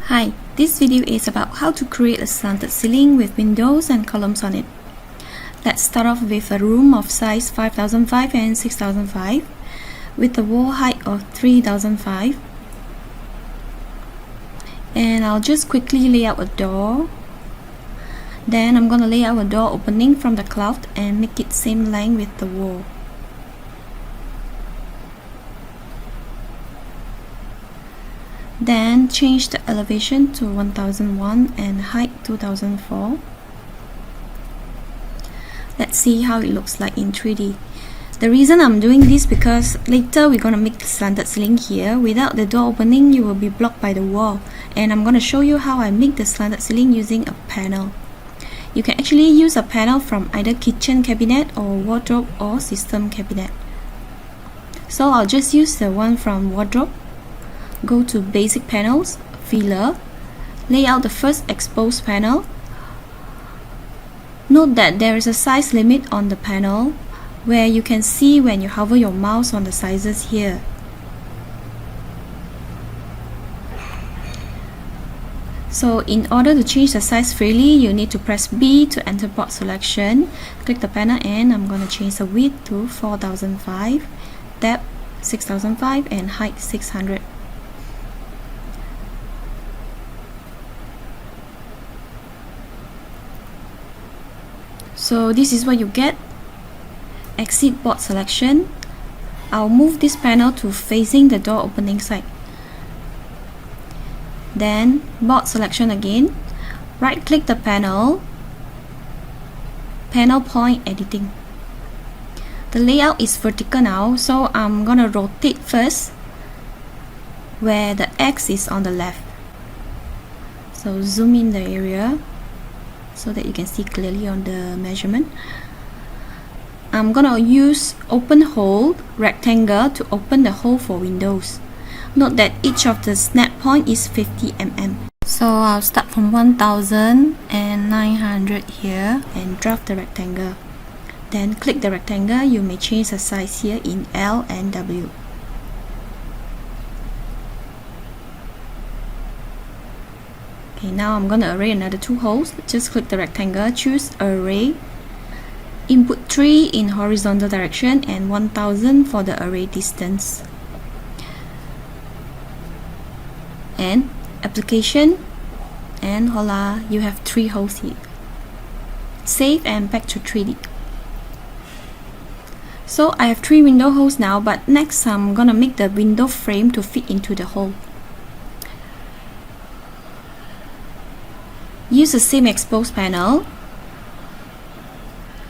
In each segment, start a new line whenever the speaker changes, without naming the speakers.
Hi, this video is about how to create a slanted ceiling with windows and columns on it. Let's start off with a room of size 5005 and 6005 with a wall height of 3005. And I'll just quickly lay out a door. Then I'm gonna lay out a door opening from the cloud and make it same length with the wall. Then change the elevation to 1001 and height 2004. Let's see how it looks like in 3D. The reason I'm doing this because later we're gonna make the slanted ceiling here. Without the door opening, you will be blocked by the wall. And I'm gonna show you how I make the slanted ceiling using a panel. You can actually use a panel from either kitchen cabinet or wardrobe or system cabinet. So I'll just use the one from wardrobe. Go to basic panels, filler, lay out the first exposed panel. Note that there is a size limit on the panel where you can see when you hover your mouse on the sizes here. So in order to change the size freely, you need to press B to enter board selection. Click the panel and I'm going to change the width to 4005, depth 6005 and height 600. So this is what you get. Exit board selection. I'll move this panel to facing the door opening side. Then board selection again. Right click the panel. Panel point editing. The layout is vertical now, so I'm gonna rotate first where the X is on the left. So zoom in the area so that you can see clearly on the measurement. I'm gonna use open hole rectangle to open the hole for windows. Note that each of the snap point is 50 mm. So I'll start from 1900 here and draft the rectangle. Then click the rectangle. You may change the size here in L and W. Okay, now I'm gonna array another two holes. Just click the rectangle, choose array, input 3 in horizontal direction and 1000 for the array distance. And application, and voila, you have 3 holes here. Save and back to 3D. So I have 3 window holes now, but next I'm gonna make the window frame to fit into the hole. Use the same exposed panel.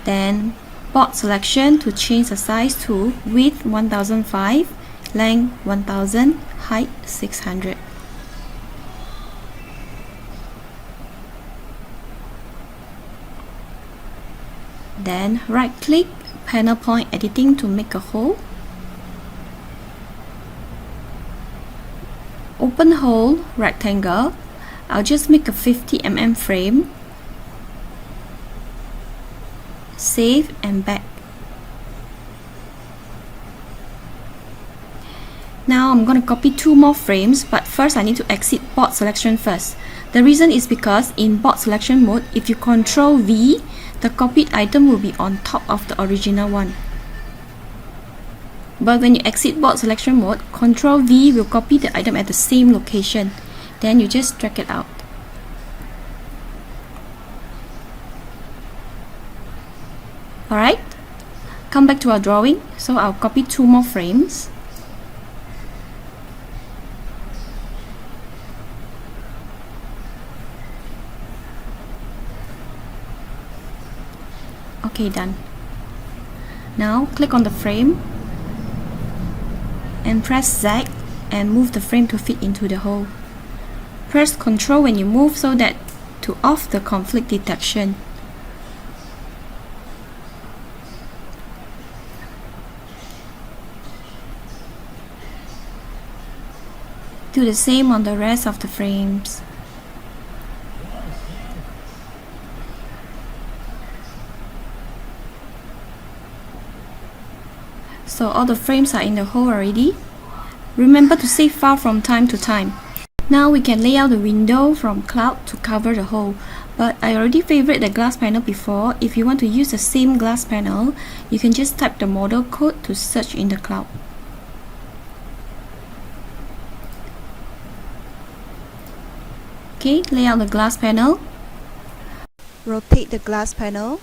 Then board selection to change the size to width 1005, length 1000, height 600. Then right click, panel point editing to make a hole. Open hole, rectangle. I'll just make a 50 mm frame. Save and back. Now I'm going to copy 2 more frames, but first I need to exit board selection first. The reason is because in board selection mode, if you Ctrl V, the copied item will be on top of the original one. But when you exit board selection mode, Ctrl V will copy the item at the same location. Then you just drag it out. Alright, come back to our drawing. So I'll copy 2 more frames. Okay, done. Now click on the frame and press Z and move the frame to fit into the hole. Press Ctrl when you move so that to off the conflict detection. Do the same on the rest of the frames. So all the frames are in the hole already. Remember to save file from time to time. Now we can lay out the window from cloud to cover the hole, but I already favorited the glass panel before. If you want to use the same glass panel, you can just type the model code to search in the cloud. Okay, lay out the glass panel. Rotate the glass panel.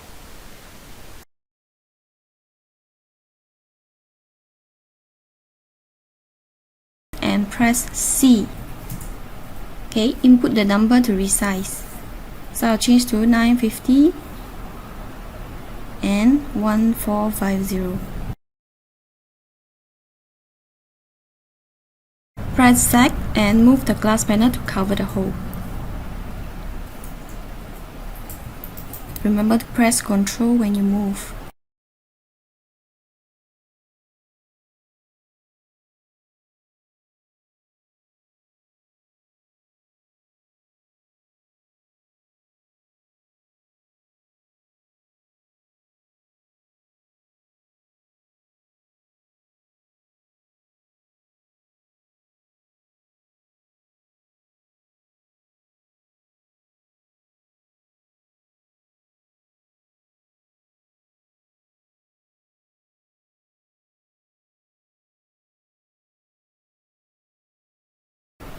And press C. Okay, input the number to resize. So I'll change to 950 and 1450. Press Z and move the glass panel to cover the hole. Remember to press Ctrl when you move.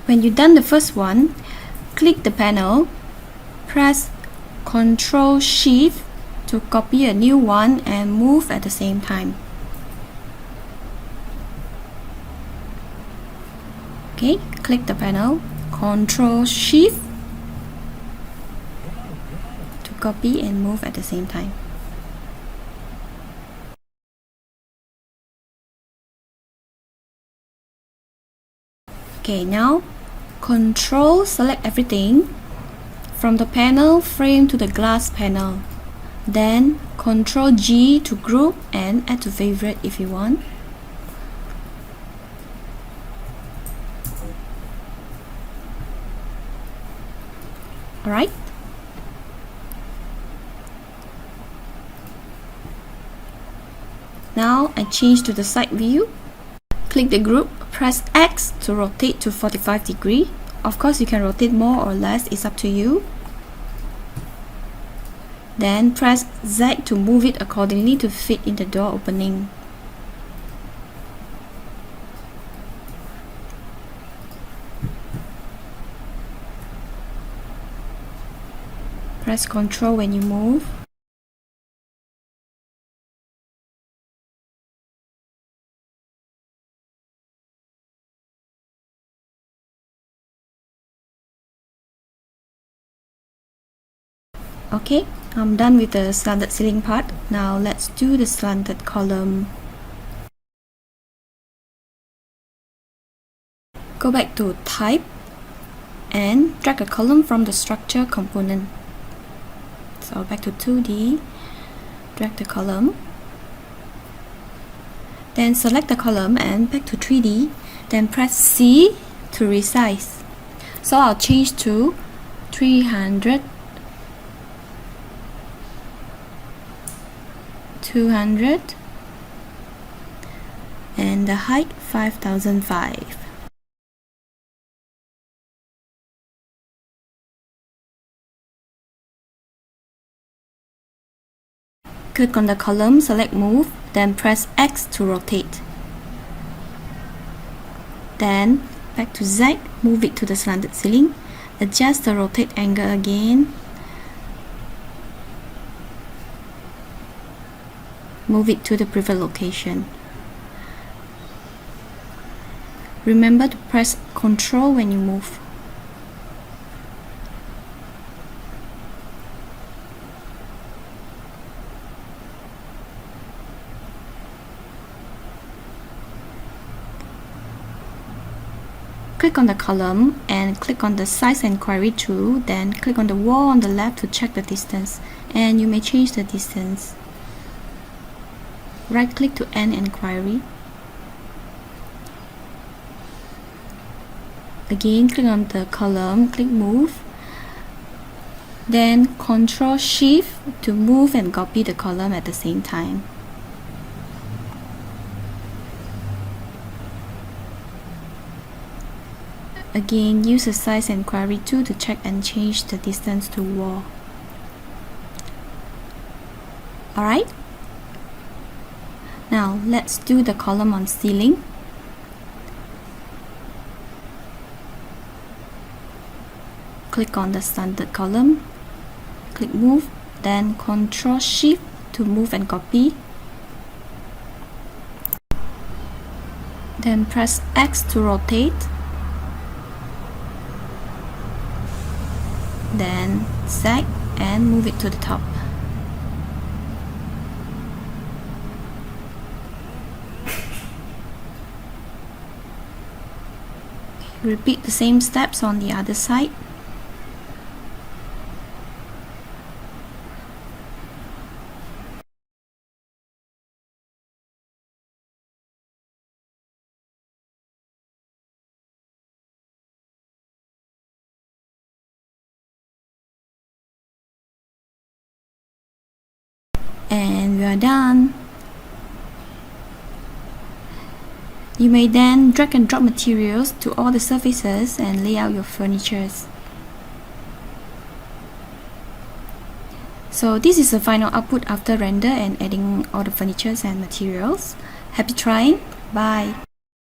When you've done the first one, click the panel, press Ctrl Shift to copy a new one and move at the same time. Okay, click the panel, Ctrl Shift to copy and move at the same time. Okay, now Control select everything from the panel frame to the glass panel. Then Ctrl G to group and add to favorite if you want. Alright. Now I change to the side view. Click the group, press X to rotate to 45 degrees. Of course you can rotate more or less, it's up to you. Then press Z to move it accordingly to fit in the door opening. Press Ctrl when you move. Okay, I'm done with the slanted ceiling part. Now let's do the slanted column. Go back to Type and drag a column from the structure component. So back to 2D, drag the column. Then select the column and back to 3D. Then press C to resize. So I'll change to 300, 200 and the height 5005. Click on the column, select move, then press X to rotate. Then back to Z, move it to the slanted ceiling, adjust the rotate angle again. Move it to the preferred location. Remember to press Ctrl when you move. Click on the column and click on the size and query tool, then click on the wall on the left to check the distance, and you may change the distance. Right click to end inquiry. Again, click on the column, click move. Then Ctrl Shift to move and copy the column at the same time. Again, use the size and query tool to check and change the distance to wall. Alright? Now let's do the column on ceiling. Click on the slanted column, click move, then Ctrl Shift to move and copy. Then press X to rotate. Then zag and move it to the top. Repeat the same steps on the other side. And we are done. You may then drag and drop materials to all the surfaces and lay out your furnitures. So this is the final output after render and adding all the furnitures and materials. Happy trying. Bye.